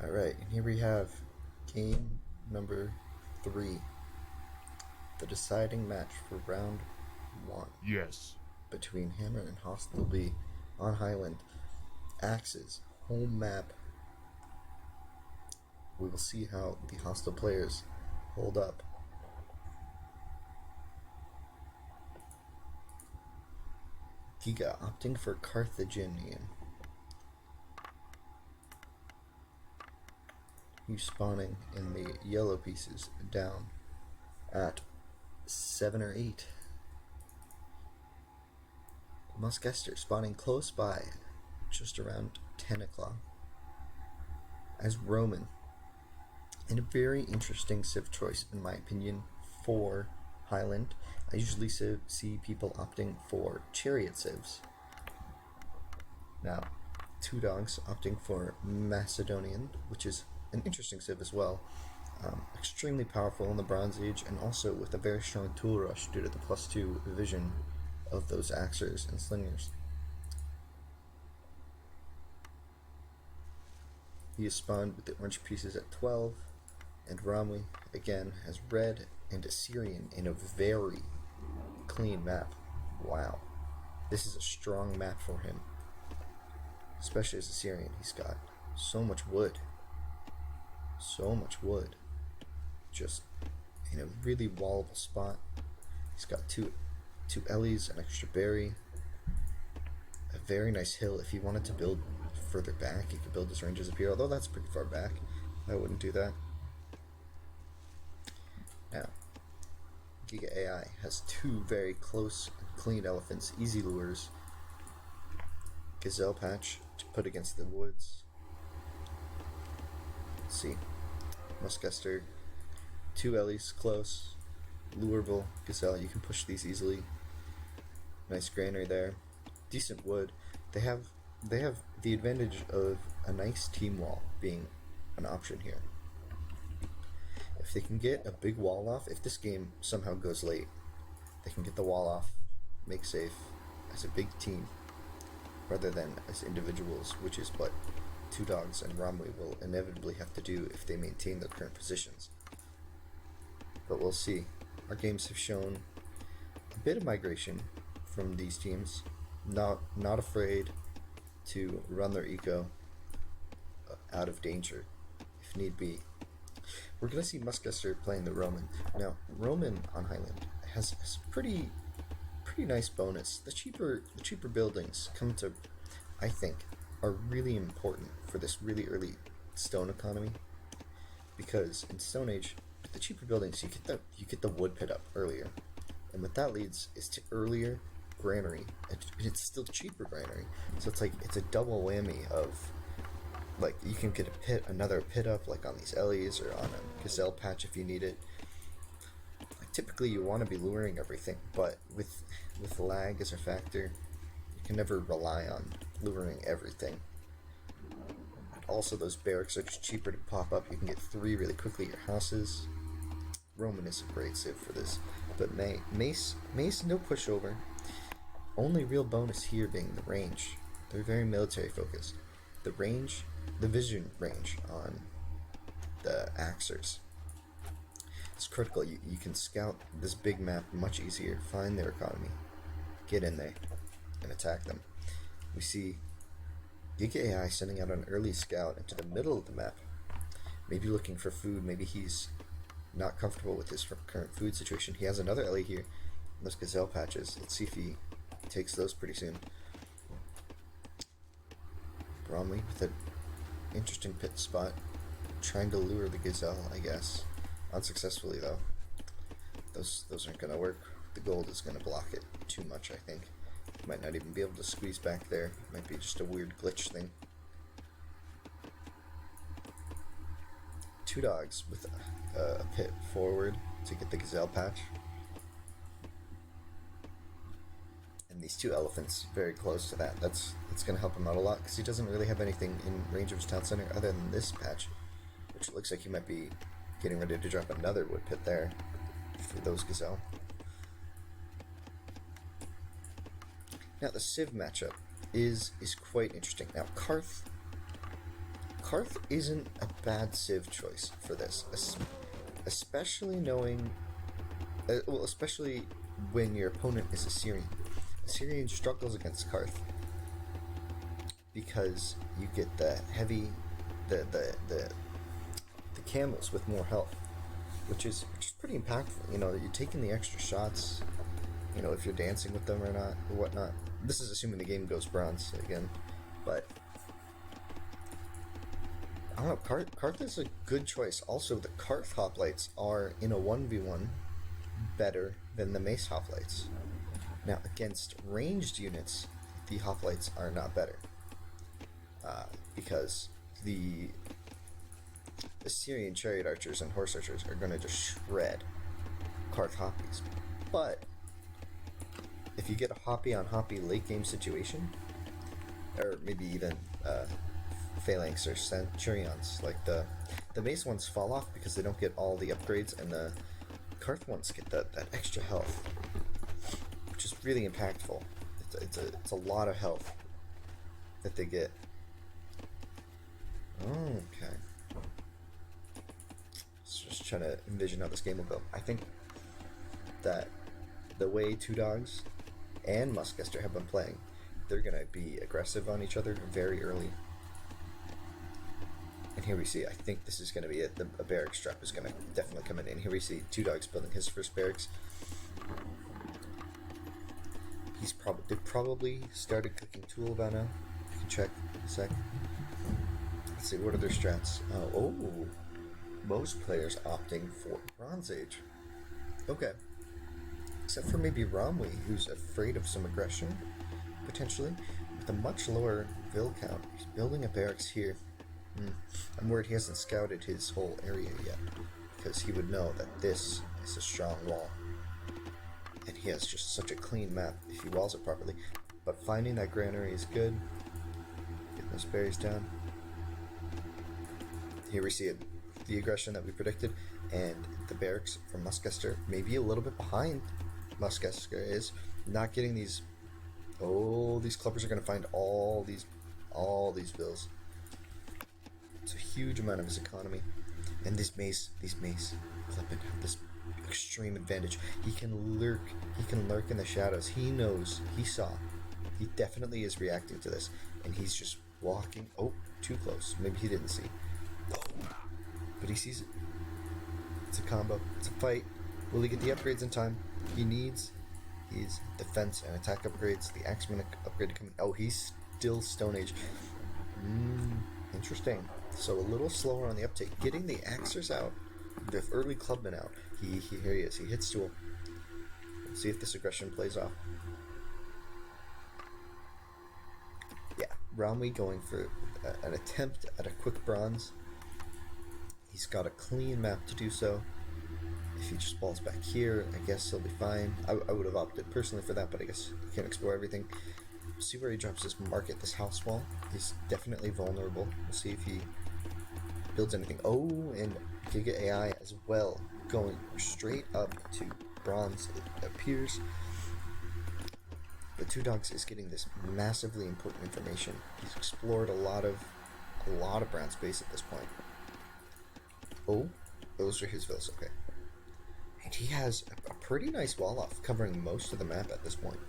Alright, and here we have game number 3. The deciding match for round 1 Yes. between Hammer and Hostile B on Highland. Axes, home map. We will see how the Hostile players hold up. Giga opting for Carthaginian. He's spawning in the yellow pieces down at 7 or 8. Muskester spawning close by, just around 10 o'clock. As Roman, and a very interesting civ choice in my opinion for Highland. I usually see people opting for chariot civs. Now, TwoDogs opting for Macedonian, which is an interesting civ as well. Extremely powerful in the Bronze Age, and also with a very strong tool rush due to the +2 vision of those axers and slingers. He is spawned with the orange pieces at 12, and Rommui again has red and Assyrian in a very clean map. Wow, this is a strong map for him, especially as Assyrian. He's got so much wood, just in a really wallable spot. He's got two Ellies, an extra berry, a very nice hill. If he wanted to build further back, he could build his ranges up here, although that's pretty far back. I wouldn't do that. Now, Giga Ai has 2 very close and clean elephants, easy lures. Gazelle patch to put against the woods. Let's see. Muskester, 2 Ellies close, lureable gazelle. You can push these easily. Nice granary there. Decent wood. They have the advantage of a nice team wall being an option here. If they can get a big wall off, if this game somehow goes late, they can get the wall off, make safe as a big team rather than as individuals, which is what TwoDogs and Rommui will inevitably have to do if they maintain their current positions. But we'll see. Our games have shown a bit of migration from these teams, not afraid to run their eco out of danger if need be. We're going to see Muskester playing the Roman. Now, Roman on Highland has a pretty nice bonus. The cheaper buildings come to, I think, are really important for this really early stone economy, because in Stone Age, with the cheaper buildings, you get the wood pit up earlier, and what that leads is to earlier granary, and it's still cheaper granary. So it's a double whammy of, like, you can get another pit up, like on these Ellies or on a gazelle patch if you need it. Like, typically you want to be luring everything, but with lag as a factor, you can never rely on luring everything. Also, those barracks are just cheaper to pop up. You can get 3 really quickly at your houses. Roman is a great civ for this, but Mace, no pushover. Only real bonus here being the range. They're very military focused. The vision range on the axers. It's critical. You can scout this big map much easier, find their economy, get in there, and attack them. We see Giga Ai sending out an early scout into the middle of the map, maybe looking for food. Maybe he's not comfortable with his current food situation. He has another Ellie here, those gazelle patches. Let's see if he takes those pretty soon. Rommui with an interesting pit spot, trying to lure the gazelle, I guess. Unsuccessfully though. Those aren't gonna work. The gold is gonna block it too much, I think. Might not even be able to squeeze back there. Might be just a weird glitch thing. TwoDogs with a pit forward to get the gazelle patch. And these 2 elephants very close to that. That's going to help him out a lot, because he doesn't really have anything in range of his town center other than this patch, which looks like he might be getting ready to drop another wood pit there for those gazelle. Now the civ matchup is quite interesting. Now Karth isn't a bad civ choice for this, especially knowing, especially when your opponent is Assyrian. Assyrian struggles against Karth because you get the heavy, the camels with more health, which is pretty impactful. You know, you're taking the extra shots. You know, if you're dancing with them or not or whatnot. This is assuming the game goes bronze again, but I don't know. Karth is a good choice. Also, the Karth hoplites are in a 1v1 better than the mace hoplites. Now, against ranged units, the hoplites are not better because the Assyrian chariot archers and horse archers are going to just shred Karth hoppies. But if you get a hoppy on hoppy late game situation, or maybe even phalanx or centurions, like the mace ones fall off because they don't get all the upgrades, and the Karth ones get that extra health, which is really impactful. It's a lot of health that they get. Okay. So just trying to envision how this game will go. I think that the way TwoDogs and Muskester have been playing, they're going to be aggressive on each other very early. And here we see, I think this is going to be it. A barracks drop is going to definitely come in. And here we see TwoDogs building his first barracks. They probably started cooking tool by now. You can check in a sec. Let's see, what are their strats? Most players opting for Bronze Age. Okay. Except for maybe Rommui, who's afraid of some aggression, potentially. With a much lower vil count, he's building a barracks here. I'm worried he hasn't scouted his whole area yet, because he would know that this is a strong wall. And he has just such a clean map if he walls it properly. But finding that granary is good. Getting those berries down. Here we see it, the aggression that we predicted, and the barracks from Muskester, maybe a little bit behind Muskester is, not getting these. Oh, these clubbers are going to find all these bills. It's a huge amount of his economy, and these mace Clippin have this extreme advantage. He can lurk in the shadows. He knows, he saw, he definitely is reacting to this, and he's just walking. Oh, too close. Maybe he didn't see. But he sees it. It's a combo. It's a fight. Will he get the upgrades in time? He needs his defense and attack upgrades. The axeman upgrade to come in. Oh, he's still Stone Age. Interesting. So a little slower on the uptake. Getting the axers out, the early clubmen out. Here he is. He hits duel. Let's see if this aggression plays off. Yeah, Rommui going for an attempt at a quick bronze. He's got a clean map to do so. If he just balls back here, I guess he'll be fine. I would have opted personally for that, but I guess he can't explore everything. See where he drops this market, this house wall. He's definitely vulnerable. We'll see if he builds anything. Oh, and Giga Ai as well, going straight up to bronze, it appears. But TwoDogs is getting this massively important information. He's explored a lot of brown space at this point. Oh, those are his villas, okay. And he has a pretty nice wall off, covering most of the map at this point.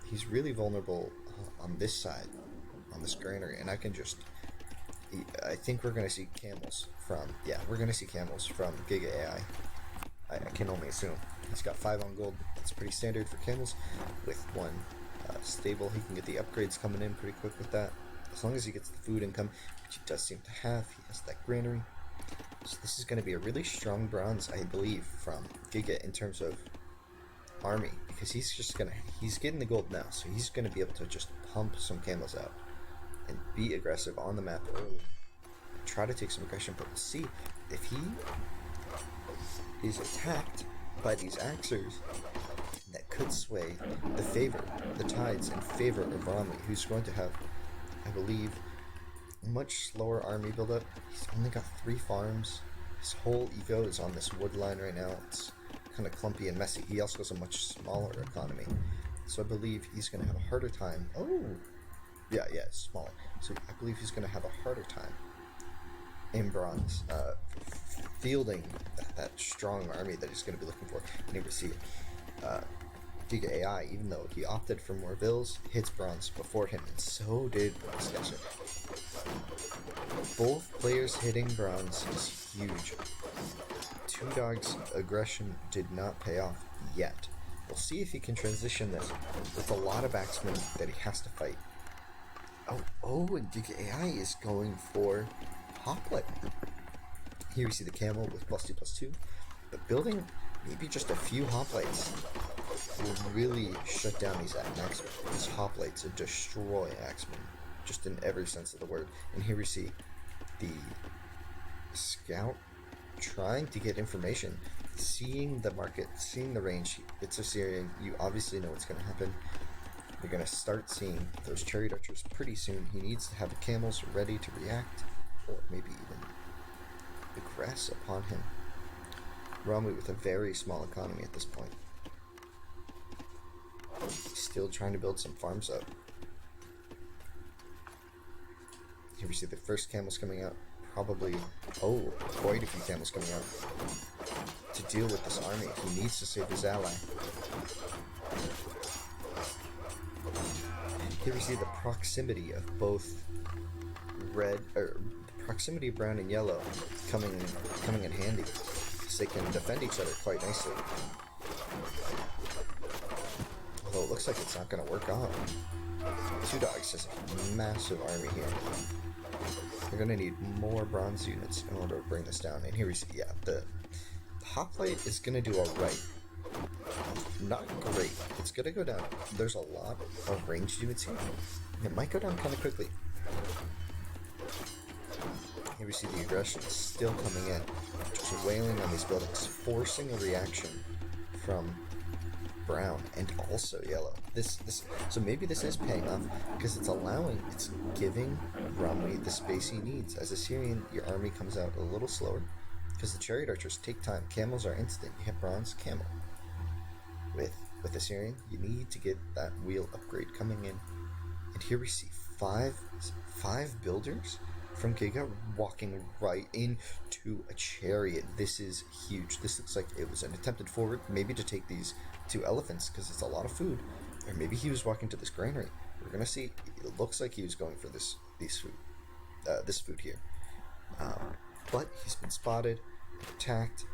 He's really vulnerable on this side, on this granary, and I think we're going to see camels from Giga Ai. I can only assume. He's got 5 on gold. That's pretty standard for camels. With 1 stable, he can get the upgrades coming in pretty quick with that. As long as he gets the food income, which he does seem to have. He has that granary. So this is going to be a really strong bronze, I believe, from Giga in terms of army, because he's getting the gold now, so he's going to be able to just pump some camels out and be aggressive on the map early. Try to take some aggression, but we'll see if he is attacked by these axers. That could sway the tides in favor of Rommui, who's going to have, I believe, a much slower army buildup. He's only got 3 farms. His whole eco is on this wood line right now. It's kind of clumpy and messy. He also has a much smaller economy, so I believe he's going to have a harder time. Oh, yeah, it's smaller. So I believe he's going to have a harder time in bronze, fielding that strong army that he's going to be looking for. And here we see Giga Ai, even though he opted for more bills, hits bronze before him, and so did Muskester. Both players hitting bronze is huge. TwoDogs' aggression did not pay off yet. We'll see if he can transition this with a lot of axemen that he has to fight. And Giga Ai is going for Hoplite. Here we see the camel with +2/+2, but building maybe just a few hoplites will really shut down these axemen. These hoplites destroy axemen, just in every sense of the word. And here we see the scout trying to get information, seeing the market, seeing the range. It's Assyrian. You obviously know what's going to happen. You're going to start seeing those chariot archers pretty soon. He needs to have the camels ready to react, or maybe even aggress upon him. Rommui with a very small economy at this point. Still trying to build some farms up. Here we see the first camels coming out. Probably, quite a few camels coming out. To deal with this army, he needs to save his ally. Here we see the proximity of both proximity of brown and yellow coming in handy, because they can defend each other quite nicely. Although it looks like it's not going to work out. TwoDogs has a massive army here. They're going to need more bronze units in order to bring this down. And here we see, the hoplite is going to do alright. Not great. It's going to go down. There's a lot of ranged units here. It might go down kind of quickly. Here we see the aggression still coming in, just wailing on these buildings, forcing a reaction from brown and also yellow. So maybe this is paying off, because it's giving Rommui the space he needs. As Assyrian, your army comes out a little slower, because the chariot archers take time. Camels are instant. You hit bronze, camel. With Assyrian, you need to get that wheel upgrade coming in. And here we see five builders from Giga walking right into a chariot. This is huge. This looks like it was an attempted forward, maybe to take these 2 elephants, because it's a lot of food. Or maybe he was walking to this granary. We're gonna see. It looks like he was going for this food here. But he's been spotted, attacked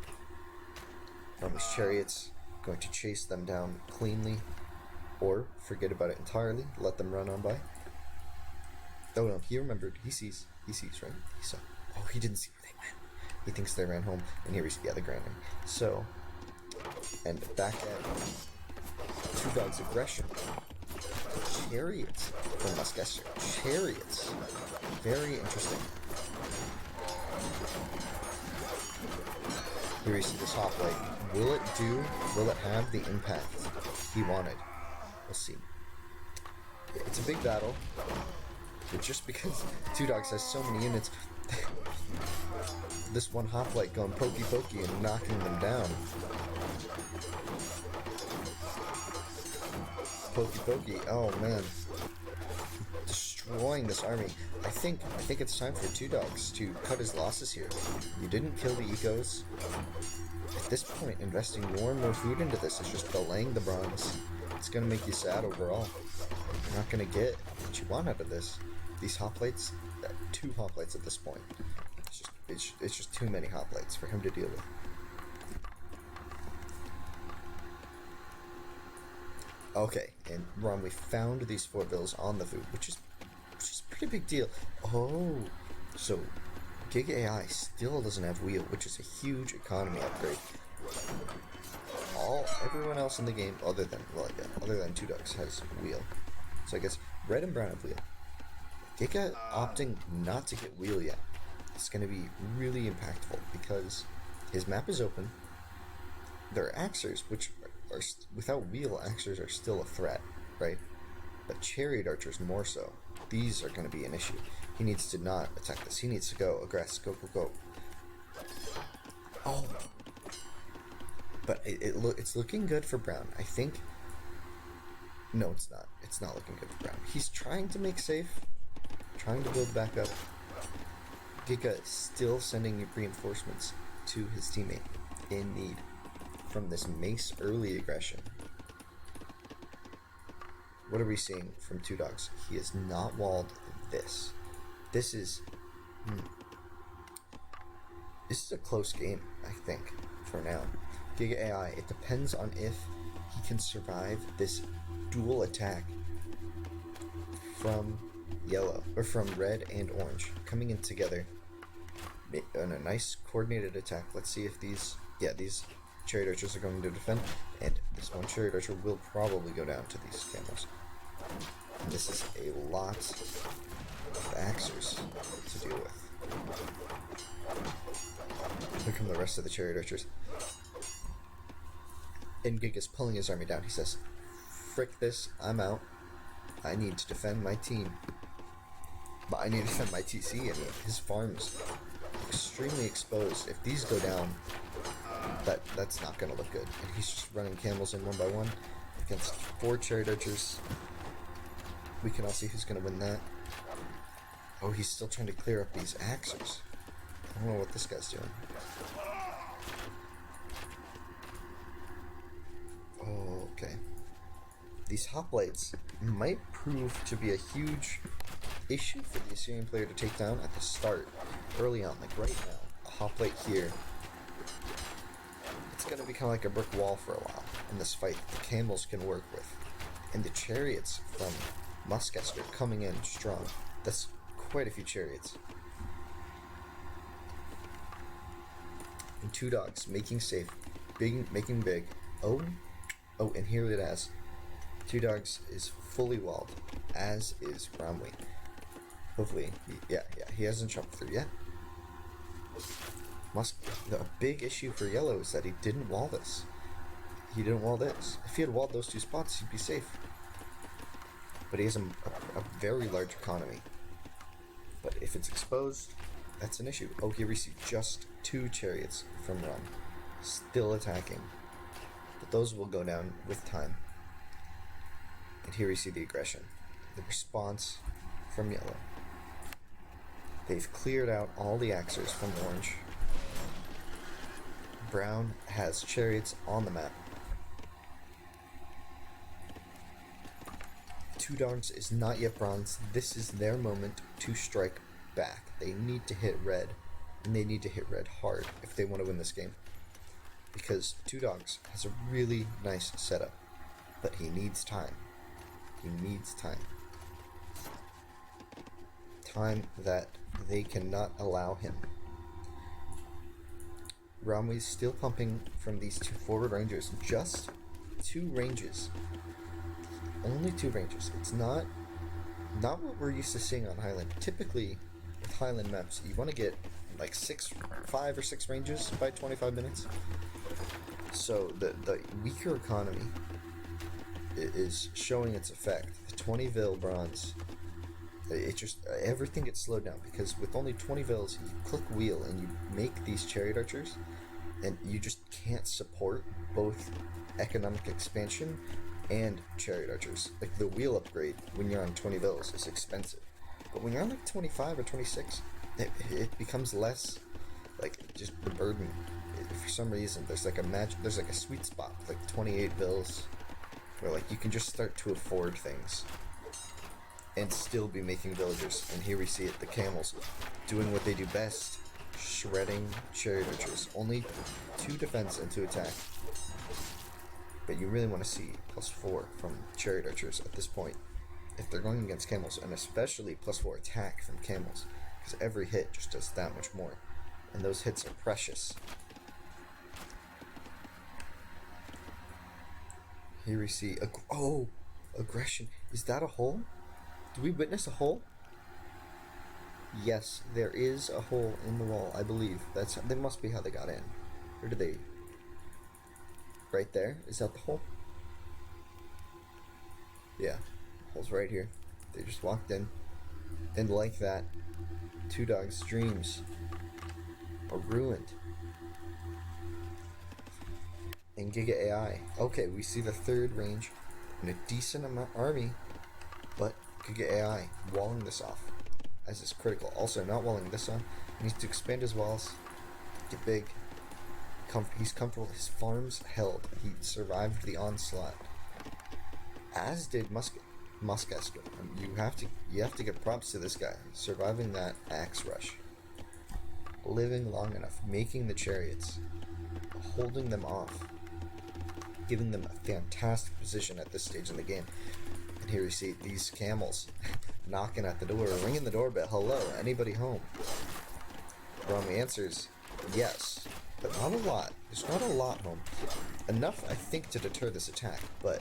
from his chariots, going to chase them down cleanly, or forget about it entirely, let them run on by. Oh no, he remembered. He sees, right? He saw. Oh, he didn't see where they went. He thinks they ran home, and here we see the granary. So, and back at TwoDogs' aggression. Chariots from Muskester. Chariots. Very interesting. Here we see this hoplite. Will it have the impact he wanted? We'll see. It's a big battle. But just because TwoDogs has so many units, this one hoplite going pokey and knocking them down. Pokey, oh man. Destroying this army. I think it's time for TwoDogs to cut his losses here. You didn't kill the ecos. At this point, investing more and more food into this is just delaying the bronze. It's gonna make you sad overall. You're not gonna get what you want out of this. These hoplites, 2 hoplites at this point. It's just too many hoplites for him to deal with. Okay, and Rommui found these 4 bills on the food, which is a pretty big deal. Oh, so Giga Ai still doesn't have wheel, which is a huge economy upgrade. Everyone else in the game, other than TwoDogs, has wheel. So I guess red and brown have wheel. Giga opting not to get wheel yet. It's going to be really impactful because his map is open. There are axers, which are without wheel, axers are still a threat, right? But chariot archers more so. These are going to be an issue. He needs to not attack this. He needs to go aggress. Go. Oh, but it's looking good for brown. I think. No, it's not. It's not looking good for brown. He's trying to make safe, trying to build back up. Giga is still sending reinforcements to his teammate in need from this Mace early aggression. What are we seeing from Two Dogs? He has not walled this. This is a close game, I think, for now. Giga AI, it depends on if he can survive this dual attack from yellow, or from red and orange, coming in together in a nice coordinated attack. Let's see if these chariot archers are going to defend, and this one chariot archer will probably go down to these camels. And this is a lot of axers to deal with. Here come the rest of the chariot archers. And Giga's pulling his army down. He says, frick this, I'm out. I need to defend my team. But I need to defend my TC. I mean, his farm's extremely exposed. If these go down, that's not going to look good. And he's just running camels in one by one against 4 chariot archers. We can all see who's going to win that. Oh, he's still trying to clear up these axers. I don't know what this guy's doing. Oh, okay. These hoplites might prove to be a huge issue for the Assyrian player to take down at the start, early on, like right now. A hoplite here, it's going to become like a brick wall for a while in this fight the camels can work with. And the chariots from Muskester coming in strong. That's quite a few chariots. And Two Dogs making safe, making big. Oh, and here it is. Two Dogs is fully walled, as is Rommui. Hopefully, he hasn't jumped through yet. The big issue for yellow is that he didn't wall this. He didn't wall this. If he had walled those 2 spots, he'd be safe. But he has a very large economy. But if it's exposed, that's an issue. Oh, here we see just 2 chariots from Rom, still attacking. But those will go down with time. And here we see the aggression, the response from yellow. They've cleared out all the axers from orange. Brown has chariots on the map. Two Dogs is not yet bronze. This is their moment to strike back. They need to hit red, and they need to hit red hard if they want to win this game. Because Two Dogs has a really nice setup, but he needs time. He needs time. Time that they cannot allow him. Rommui's still pumping from these 2 forward rangers. Just 2 ranges. Only 2 ranges. It's not what we're used to seeing on Highland. Typically, with Highland maps, you want to get like 5 or 6 ranges by 25 minutes. So the weaker economy is showing its effect. The 20 vil bronze, it just everything gets slowed down because with only 20 vils, you click wheel and you make these chariot archers, and you just can't support both economic expansion and chariot archers. Like the wheel upgrade when you're on 20 vils is expensive, but when you're on like 25 or 26, it becomes less like just the burden. For some reason, there's like a sweet spot, like 28 vils, where like you can just start to afford things and still be making villagers. And here we see it, the camels doing what they do best, shredding chariot archers. Only 2 defense and 2 attack, but you really want to see +4 from chariot archers at this point if they're going against camels, and especially +4 attack from camels, because every hit just does that much more, and those hits are precious. Here we see aggression. Is that a hole? Do we witness a hole? Yes, there is a hole in the wall, I believe. That must be how they got in. Where did they? Right there? Is that the hole? Yeah, hole's right here. They just walked in, and like that, Two Dogs' dreams are ruined. And Giga AI. Okay, we see the 3rd range and a decent amount army, but Giga AI walling this off. as is critical. Also, not walling this on. He needs to expand his walls, get big. He's comfortable. His farm's held. He survived the onslaught, as did Muskester. You have to give props to this guy, surviving that axe rush, living long enough, making the chariots, holding them off, giving them a fantastic position at this stage in the game. And here we see these camels knocking at the door, ringing the doorbell. Hello, anybody home? Rommui answers, yes, but not a lot. There's not a lot home. Enough, I think, to deter this attack, but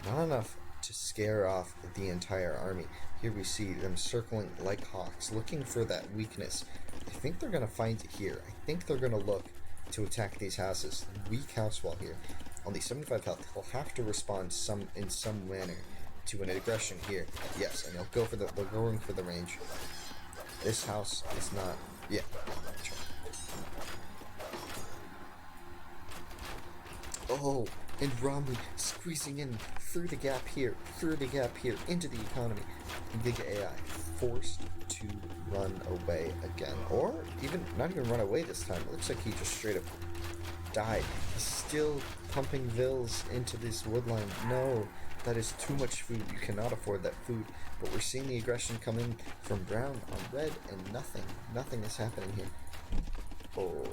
not enough to scare off the entire army. Here we see them circling like hawks, looking for that weakness. I think they're going to find it here. I think they're going to look to attack these houses. Weak house wall here. Only 75 health. He'll have to respond in some manner to an aggression here. Yes, and they're going for the range. This house is not. Yeah. Oh, and Rommui squeezing in through the gap here, into the economy. And Giga Ai forced to run away again. Or not even run away this time. It looks like he just straight up died. He's still pumping vills into this woodline. No, that is too much food. You cannot afford that food. But we're seeing the aggression come in from brown on red, and nothing is happening here. Oh,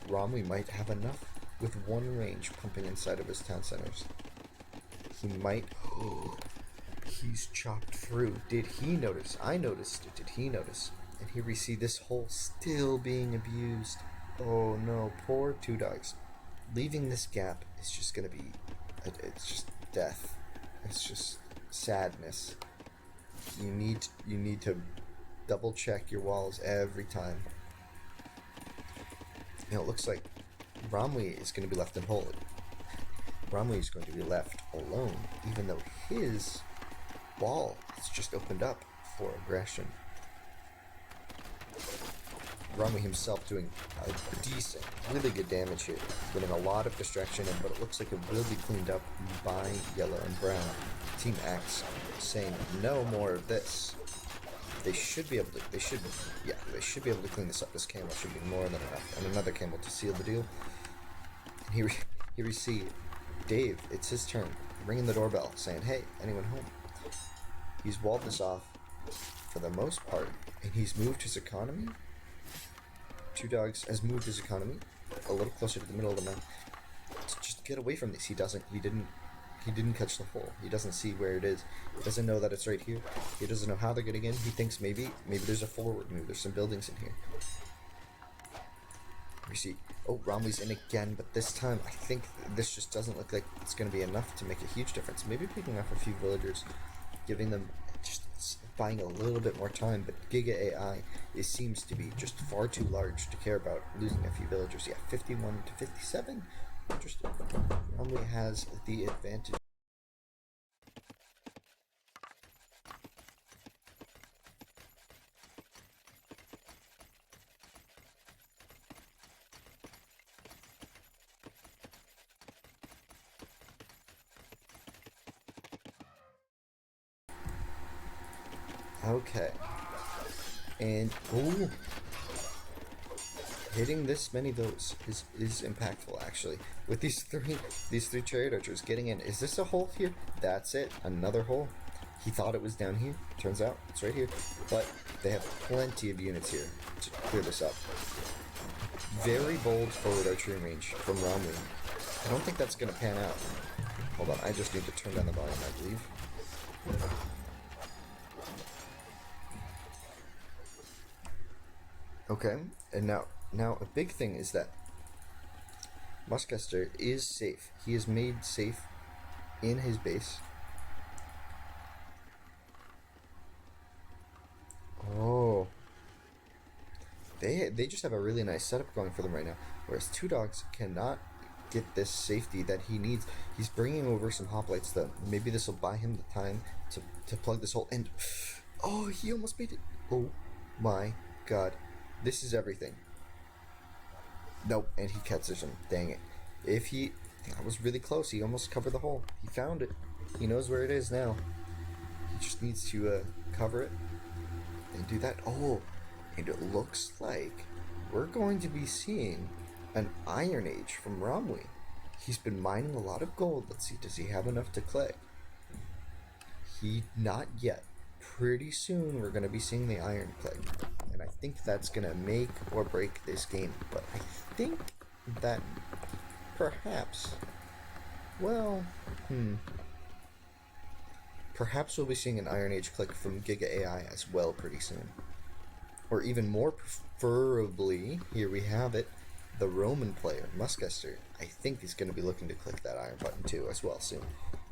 Rommui might have enough with one range pumping inside of his town centers. He might. Oh, he's chopped through. Did he notice? I noticed it. Did he notice? And here we see this hole still being abused. Oh no, poor Two Dogs. Leaving this gap is just gonna be. It's just death. It's just sadness. You need to double check your walls every time. You know, it looks like Rommui is going to be left in hold. Rommui is going to be left alone, even though his wall has just opened up for aggression. Rommui himself doing a decent, really good damage here, getting a lot of distraction in, but it looks like it will be cleaned up by yellow and brown. Team X saying no more of this. They should be able to. They should be able to clean this up. This camel should be more than enough, and another camel to seal the deal. And here we see Dave. It's his turn, ringing the doorbell, saying, "Hey, anyone home?" He's walled this off for the most part, and he's moved his economy. Two Dogs has moved his economy a little closer to the middle of the map to just get away from this. He didn't catch the hole. He doesn't see where it is. He doesn't know that it's right here. He doesn't know how they're getting in. He thinks maybe there's a forward move. There's some buildings in here. We see, oh, Rommui's in again, but this time I think this just doesn't look like it's going to be enough to make a huge difference. Maybe picking up a few villagers, giving them just buying a little bit more time, but Giga Ai seems to be just far too large to care about losing a few villagers. Yeah, 51 to 57. Interesting. Rommui has the advantage. Okay. And oh, hitting this many votes is impactful actually. With these three chariot archers getting in. Is this a hole here? That's it. Another hole. He thought it was down here. Turns out it's right here. But they have plenty of units here to clear this up. Very bold forward archery range from Rommui. I don't think that's gonna pan out. Hold on, I just need to turn down the volume, I believe. Okay, and now a big thing is that Muskester is safe. He is made safe in his base. Oh, they just have a really nice setup going for them right now. Whereas Two Dogs cannot get this safety that he needs. He's bringing over some hoplites though. Maybe this will buy him the time to plug this hole. And oh, he almost made it. Oh my god. This is everything. Nope, and he catches him. Dang it. That was really close. He almost covered the hole. He found it. He knows where it is now. He just needs to cover it and do that. Oh, and it looks like we're going to be seeing an Iron Age from Rommui. He's been mining a lot of gold. Let's see, does he have enough to click? He not yet. Pretty soon we're going to be seeing the Iron click. And I think that's going to make or break this game. But I think that perhaps, well, perhaps we'll be seeing an Iron Age click from Giga Ai as well pretty soon. Or even more preferably, here we have it, the Roman player, Muskester, I think is going to be looking to click that iron button too as well soon.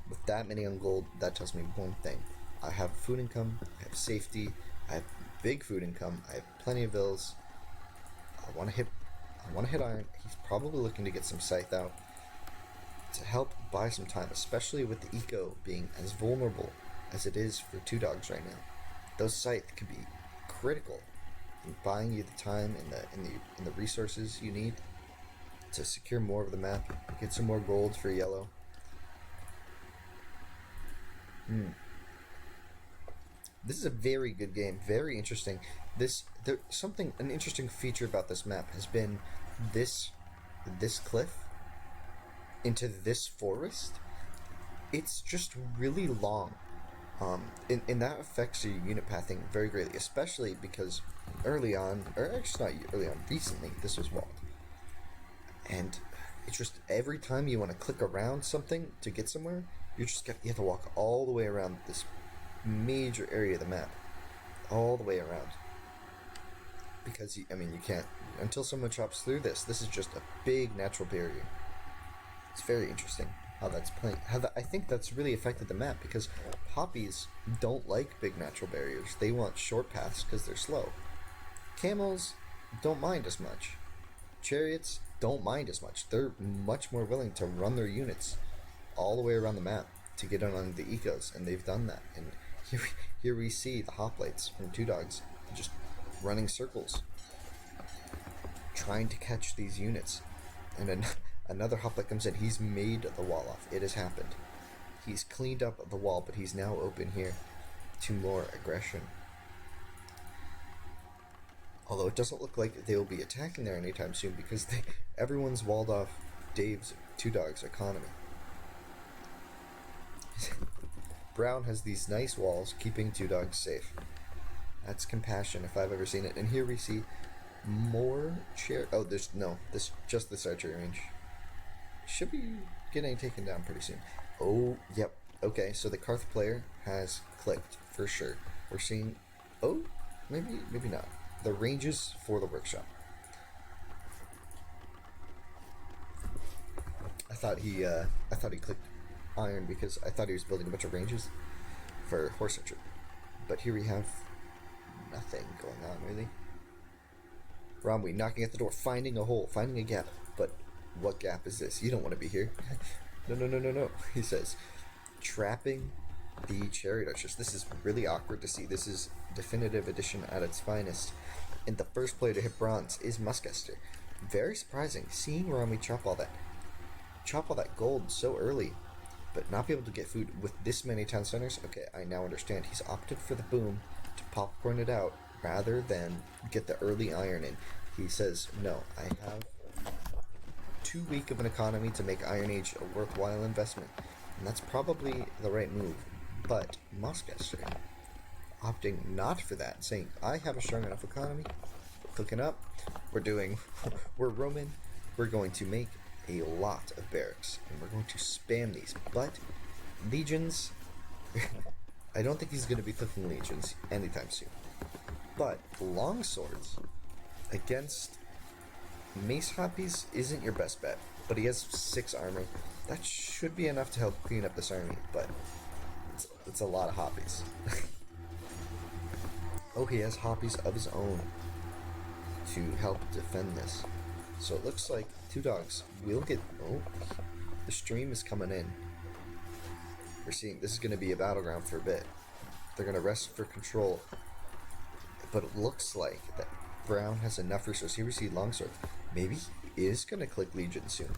With that many on gold, that tells me one thing. I have food income, I have safety, I have big food income, I have plenty of vills. I want to hit iron. He's probably looking to get some scythe out to help buy some time, especially with the eco being as vulnerable as it is for TwoDogs right now. Those scythe can be critical in buying you the time and the resources you need to secure more of the map, get some more gold for yellow. This is a very good game, very interesting. An interesting feature about this map has been this cliff into this forest. It's just really long. And that affects your unit pathing very greatly, especially because early on, or actually not early on, recently, this was walled. And it's just every time you want to click around something to get somewhere, you have to walk all the way around this major area of the map, all the way around. Because you can't until someone chops through this. This is just a big natural barrier. It's very interesting how that's playing. I think that's really affected the map because poppies don't like big natural barriers. They want short paths because they're slow. Camels don't mind as much. Chariots don't mind as much. They're much more willing to run their units all the way around the map to get on the ecos, and they've done that. And here we see the hoplites from TwoDogs just running circles, trying to catch these units. And then another hoplite comes in. He's made the wall off. It has happened. He's cleaned up the wall, but he's now open here to more aggression. Although it doesn't look like they will be attacking there anytime soon because everyone's walled off Dave's TwoDogs economy. Brown has these nice walls keeping TwoDogs safe. That's compassion if I've ever seen it. And here we see more this just this archery range. Should be getting taken down pretty soon. Oh, yep. Okay, so the Karth player has clicked for sure. We're seeing, maybe not. The ranges for the workshop. I thought he clicked iron because I thought he was building a bunch of ranges for horse archer. But here we have nothing going on really. Rommui knocking at the door, finding a hole, finding a gap. But what gap is this? You don't want to be here. No, he says. Trapping the chariot archers. This is really awkward to see. This is definitive edition at its finest. And the first player to hit bronze is Muskester. Very surprising, seeing Rommui chop all that gold so early, but not be able to get food with this many town centers. Okay, I now understand. He's opted for the boom to popcorn it out rather than get the early iron in. He says, no, I have too weak of an economy to make Iron Age a worthwhile investment. And that's probably the right move. But Muskester opting not for that, saying, I have a strong enough economy. Clicking up. We're Roman. We're going to make a lot of barracks. And we're going to spam these. But legions, I don't think he's going to be clicking legions anytime soon. But long swords against mace hoppies isn't your best bet. But he has 6 armor. That should be enough to help clean up this army, but it's a lot of hoppies. Oh, he has hoppies of his own to help defend this. So it looks like TwoDogs will get... Oh, the stream is coming in. We're seeing this is going to be a battleground for a bit. They're going to rest for control. But it looks like that Brown has enough resources. Here we see Longsword. Maybe he is going to click Legion soon.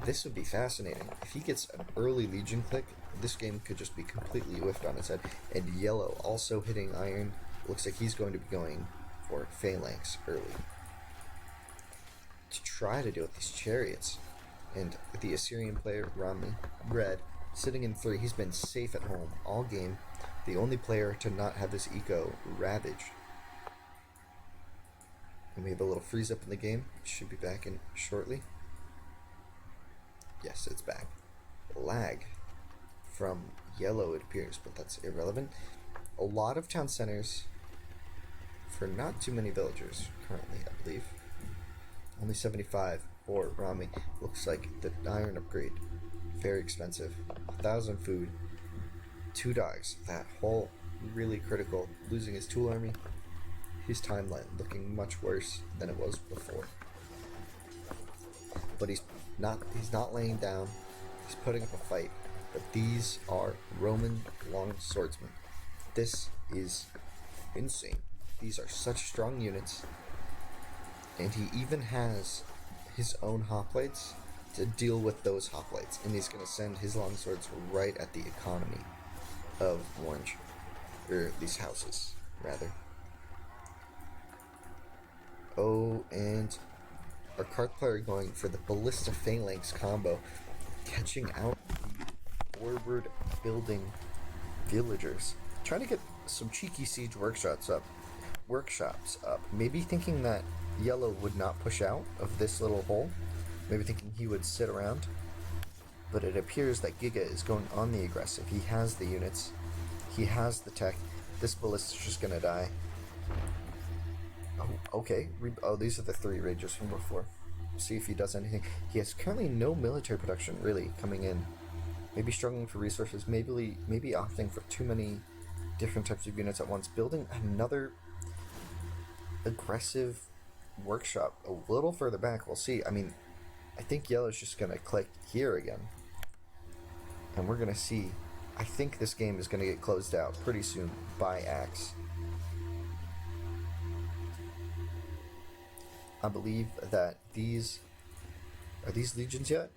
This would be fascinating. If he gets an early Legion click, this game could just be completely whiffed on its head. And yellow also hitting iron looks like he's going to be going for phalanx early to try to deal with these chariots. And the Assyrian player, Rommui, red, sitting in 3. He's been safe at home all game. The only player to not have his eco ravaged. And we have a little freeze up in the game. It should be back in shortly. Yes, it's back. Lag from yellow, it appears, but that's irrelevant. A lot of town centers for not too many villagers currently, I believe. Only 75 for Rommui. Looks like the iron upgrade. Very expensive. 1,000 food. 2 dogs. That whole really critical. Losing his tool army. His timeline looking much worse than it was before. But he's not laying down. He's putting up a fight. But these are Roman long swordsmen. This is insane. These are such strong units. And he even has his own hoplites to deal with those hoplites. And he's going to send his longswords right at the economy of Orange. Or these houses, rather. Oh, and our card player going for the Ballista Phalanx combo, catching out the forward building villagers. Trying to get some cheeky siege workshops up. Maybe thinking that yellow would not push out of this little hole. Maybe thinking he would sit around. But it appears that Giga is going on the aggressive. He has the units. He has the tech. This ballista's just gonna die. Oh, okay. Oh, these are the 3 rages from before. See if he does anything. He has currently no military production really coming in. Maybe struggling for resources. Maybe opting for too many different types of units at once. Building another aggressive workshop a little further back. We'll see. I mean, I think yellow's just gonna click here again, and we're gonna see. I think this game is gonna get closed out pretty soon by Axe. I believe that these legions yet?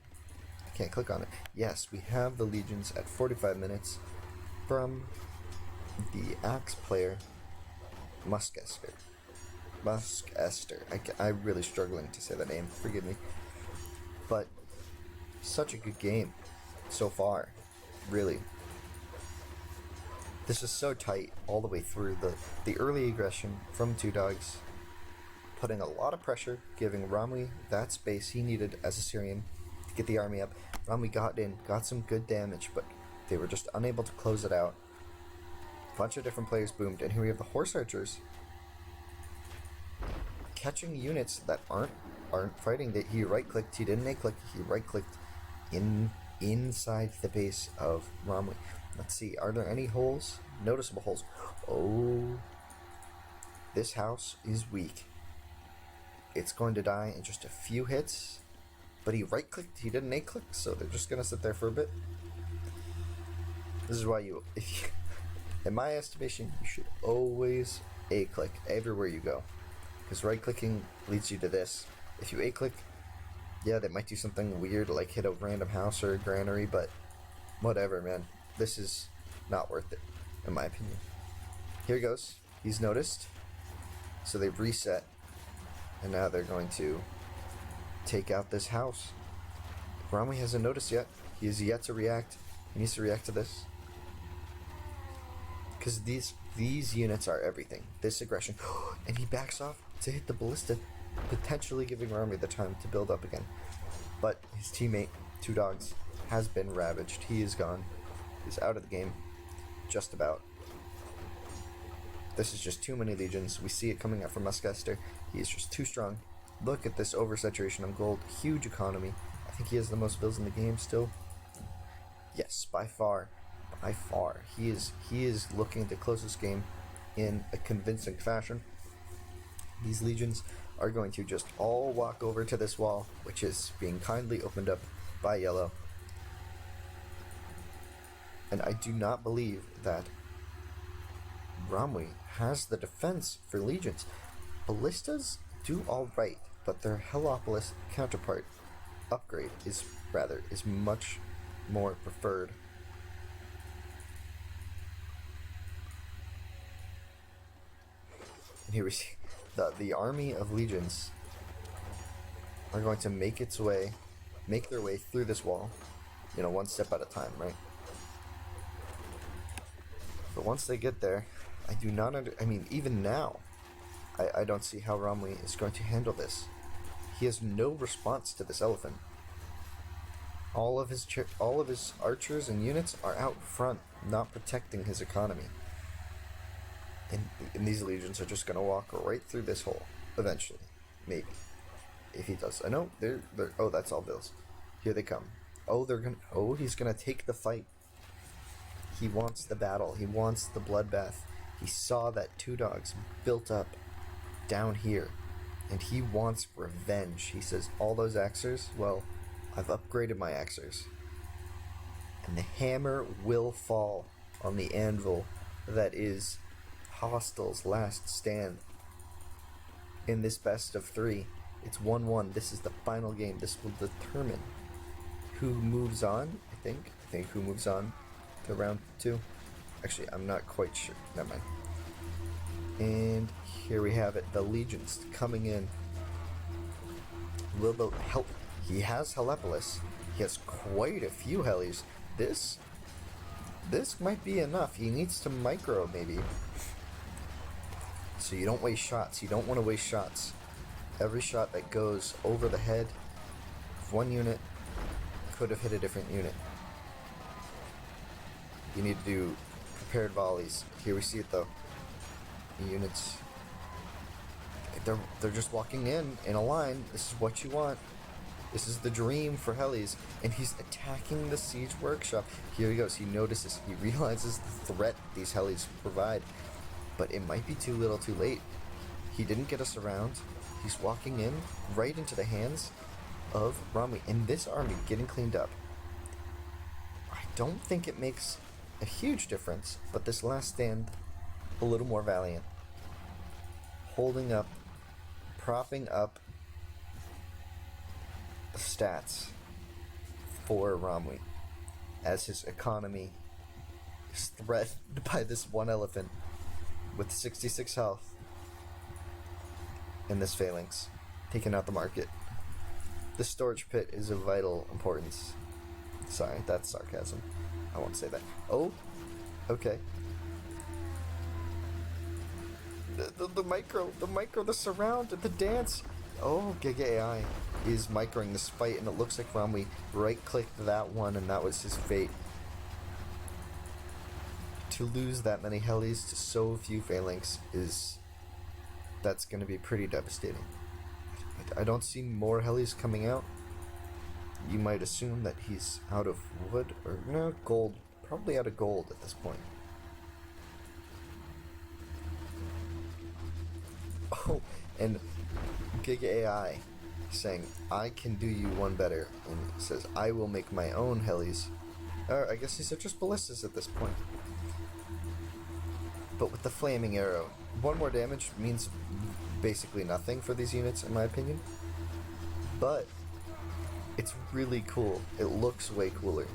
I can't click on it. Yes, we have the legions at 45 minutes from the Axe player Muskester. I'm really struggling to say that name. Forgive me. But such a good game so far. Really. This is so tight all the way through. The early aggression from Two Dogs, putting a lot of pressure, giving Rommui that space he needed as a Syrian to get the army up. Rommui got in, got some good damage, but they were just unable to close it out. A bunch of different players boomed, and here we have the horse archers catching units that aren't fighting. That he right-clicked, he didn't A-click, he right-clicked inside the base of Rommui. Let's see, are there any holes? Noticeable holes. Oh, this house is weak. It's going to die in just a few hits, but he right-clicked, he didn't A-click, so they're just going to sit there for a bit. This is why in my estimation, you should always A-click everywhere you go, because right-clicking leads you to this. If you A-click, yeah, they might do something weird, like hit a random house or a granary, but whatever, man. This is not worth it, in my opinion. Here he goes. He's noticed, so they've reset. And now they're going to take out this house. Rommui hasn't noticed yet. He has yet to react. He needs to react to this. Because these units are everything. This aggression. And he backs off to hit the ballista, potentially giving Rommui the time to build up again. But his teammate, Two Dogs, has been ravaged. He is gone. He's out of the game. Just about. This is just too many legions. We see it coming out from Muskester. He is just too strong. Look at this oversaturation of gold. Huge economy. I think he has the most bills in the game still. Yes, by far. By far. He is looking to close this game in a convincing fashion. These legions are going to just all walk over to this wall, which is being kindly opened up by yellow. And I do not believe that Rommui has the defense for legions. Ballistas do alright, but their Heliopolis counterpart upgrade is much more preferred. And here we see the army of legions are going to make their way through this wall, you know, one step at a time, right? But once they get there, I do not I mean, even now, I don't see how Rommui is going to handle this. He has no response to this elephant. All of his archers and units are out front, not protecting his economy. And these legions are just going to walk right through this hole, eventually. Maybe. If he does. I know, they're oh, that's all bills. Here they come. Oh, he's going to take the fight. He wants the battle. He wants the bloodbath. He saw that Two Dogs built up down here, and he wants revenge. He says, all those axers, well, I've upgraded my axers. And the hammer will fall on the anvil that is Hostel's last stand. In this best of 3, it's 1-1. This is the final game. This will determine who moves on, I think who moves on to round 2. Actually, I'm not quite sure. Never mind. And here we have it. The legions coming in. Will the help? He has Helepolis. He has quite a few helis. This might be enough. He needs to micro, maybe. So you don't waste shots. You don't want to waste shots. Every shot that goes over the head of one unit could have hit a different unit. You need to do prepared volleys. Here we see it though. The units, they're just walking in a line. This is what you want. This is the dream for helis. And he's attacking the siege workshop. Here he goes. He notices. He realizes the threat these helis provide. But it might be too little too late. He didn't get us around. He's walking in right into the hands of Rommui. And this army getting cleaned up. I don't think it makes a huge difference. But this last stand, a little more valiant. Holding up, propping up the stats for Rommui as his economy is threatened by this one elephant with 66 health and this phalanx taking out the market. The storage pit is of vital importance. Sorry, that's sarcasm. I won't say that. Oh, okay. The micro, the surround, the dance. Oh, Giga Ai is microing this fight, and it looks like Rommui right-clicked that one, and that was his fate. To lose that many helis to so few phalanx that's going to be pretty devastating. I don't see more helis coming out. You might assume that he's out of wood, or no, gold. Probably out of gold at this point. Oh, and Giga Ai saying, I can do you one better, and says, I will make my own helis. I guess these are just ballistas at this point. But with the flaming arrow, 1 more damage means basically nothing for these units, in my opinion. But it's really cool. It looks way cooler.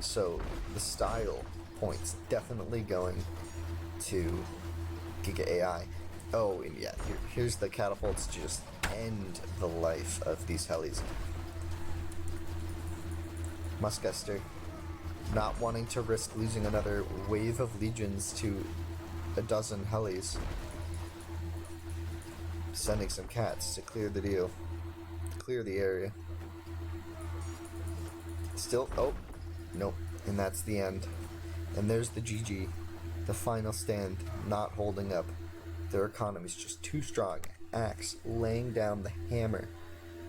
So the style points definitely going to Giga Ai. Oh, and yeah, here's the catapults to just end the life of these helis. Muskester, not wanting to risk losing another wave of legions to a dozen helis, sending some cats to clear the deal, to clear the area. Still, oh, nope, and that's the end. And there's the GG, the final stand, not holding up. Their economy's just too strong. Axe laying down the hammer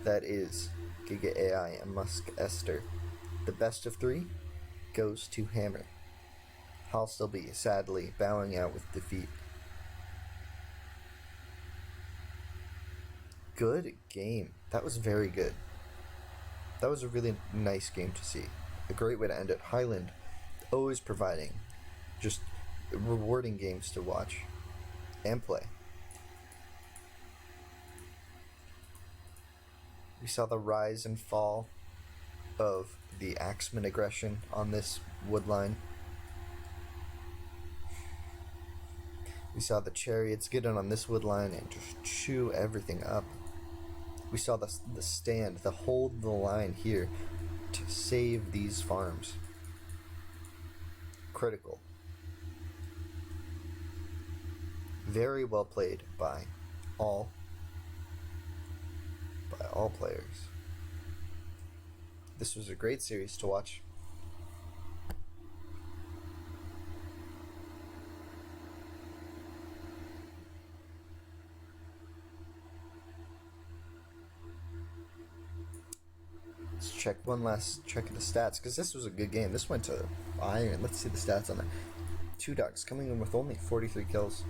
that is Giga Ai and Muskester. The best of 3 goes to Hammer. I'll still be sadly bowing out with defeat. Good game. That was very good. That was a really nice game to see. A great way to end it. Highland always providing just rewarding games to watch and play. We saw the rise and fall of the Axeman aggression on this wood line. We saw the chariots get in on this wood line and just chew everything up. We saw the stand, the hold the line here to save these farms. Critical. Very well played by all players. This was a great series to watch. Let's check one last check of the stats, because this was a good game. This went to iron. Let's see the stats on it. TwoDogs coming in with only 43 kills.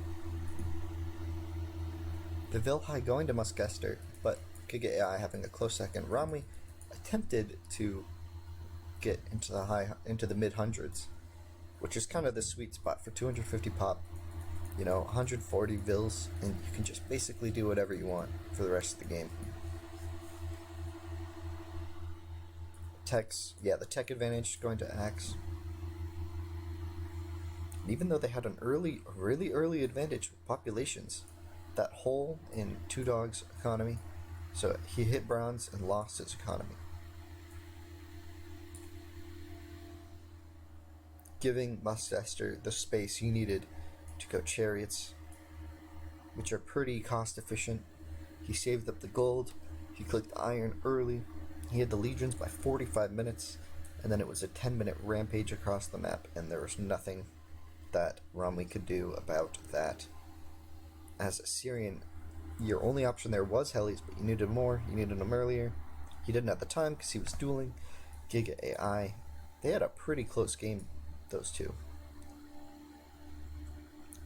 The Vilhai going to Muskester, but Giga Ai having a close second. Rommui attempted to get into the mid hundreds, which is kind of the sweet spot for 250 pop. 140 Vils, and you can just basically do whatever you want for the rest of the game. The tech advantage going to Axe. And even though they had an really early advantage with populations, that hole in TwoDogs' economy, so he hit bronze and lost his economy, giving Muskester the space he needed to go chariots, which are pretty cost efficient. He saved up the gold, he clicked iron early, he had the legions by 45 minutes, and then it was a 10-minute rampage across the map, and there was nothing that Rommui could do about that. As a Syrian, your only option there was Helis, but you needed more, you needed them earlier. He didn't at the time because he was dueling Giga Ai. They had a pretty close game, those two.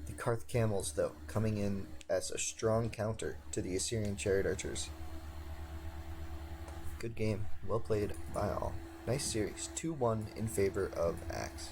The Karth Camels, though, coming in as a strong counter to the Assyrian Chariot Archers. Good game, well played by all. Nice series, 2-1 in favor of Axe.